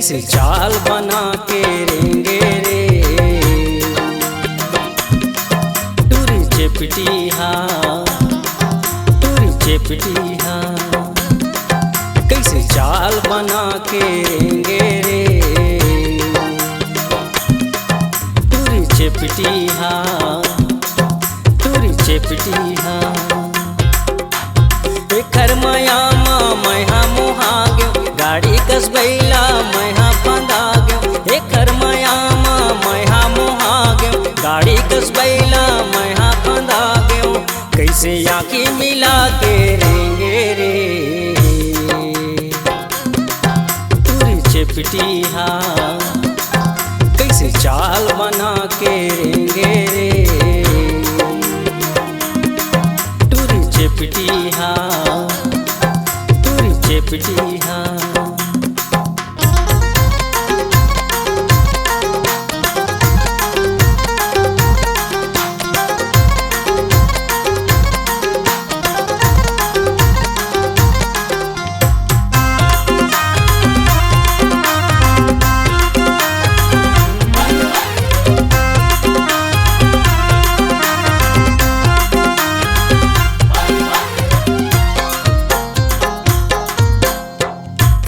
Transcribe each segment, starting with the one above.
कैसे चाल बना के रेंगे रे टूरी चेपटिया कैसे चाल बना के रेंगे रे टूरी चेपटिया एखर माया मैहा मोहा गयो गाड़ी कस बैला मैहा बंधा गयो एखर माया मैहा मोहा गयो गाड़ी कस बैला मैहा बंधा गयो कैसे आँखी मिला के रेंगे रे टूरी चेपटिया कैसे चाल बना के रेंगे रे टूरी चेपटिया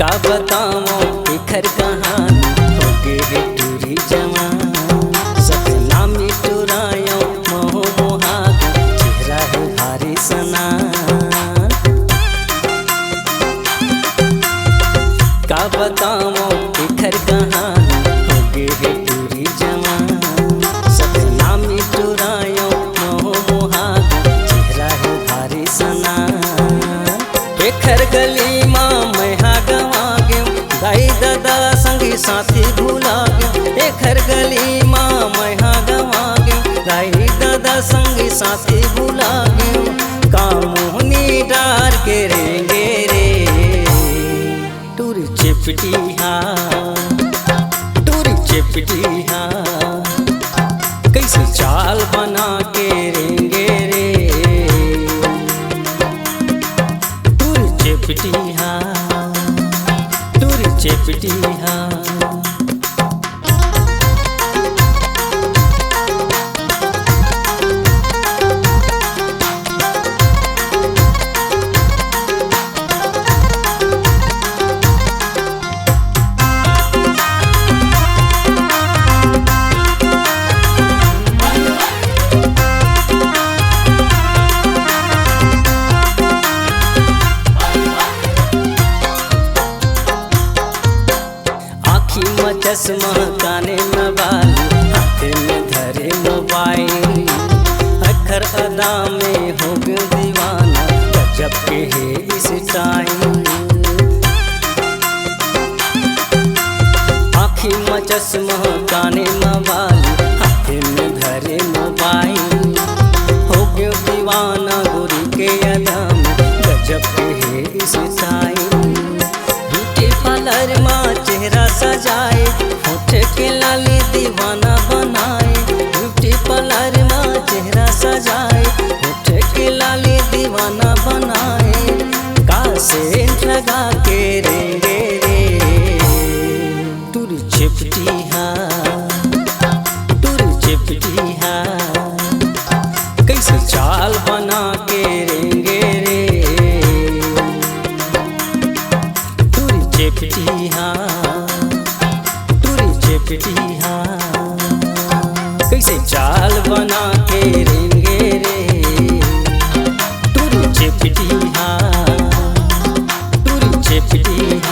का बताओ एखर कहानी हो गे हे टूरी जवान सपना में टुरायो मोह मोहा चेहरा है भारी सनान का बताओ एखर कहानी हो गे हे टूरी जवान सपना में टुरायो मोह मोहा चेहरा है भारी सनान एखर गली माँ मैहा दाई दादा संगी साथी भूला गयो एखर गली माँ मैहा गवा गयो दाई दादा संगी साथी भूला गयो कामुहनी डार के रेंगे रे टूरी चेपटिया कैसे चाल बना के रेंगे रे टूरी चेपटिया चश्मा काने में बाली हाथे में धरे मोबाइल अखर अदा में हो गयो दीवाना गजब के है इस टाइम आँखी में चश्मा काने में बाली हाथे में धरे मोबाइल हो गयो दीवाना गोरी के अदा में गजब के है इस टाइम ब्यूटी पार्लर में चेहरा सजाए होठ के लाली दीवाना बनाए ब्यूटी पार्लर में चेहरा सजाए होठ के लाली दीवाना बनाए का सेंट लगा के रेंगे रे टूरी चेपटिया कैसे चाल बना के रेंगे रे टूरी चेपटिया कैसे चाल बना के रेंगे रे टूरी चेपटिया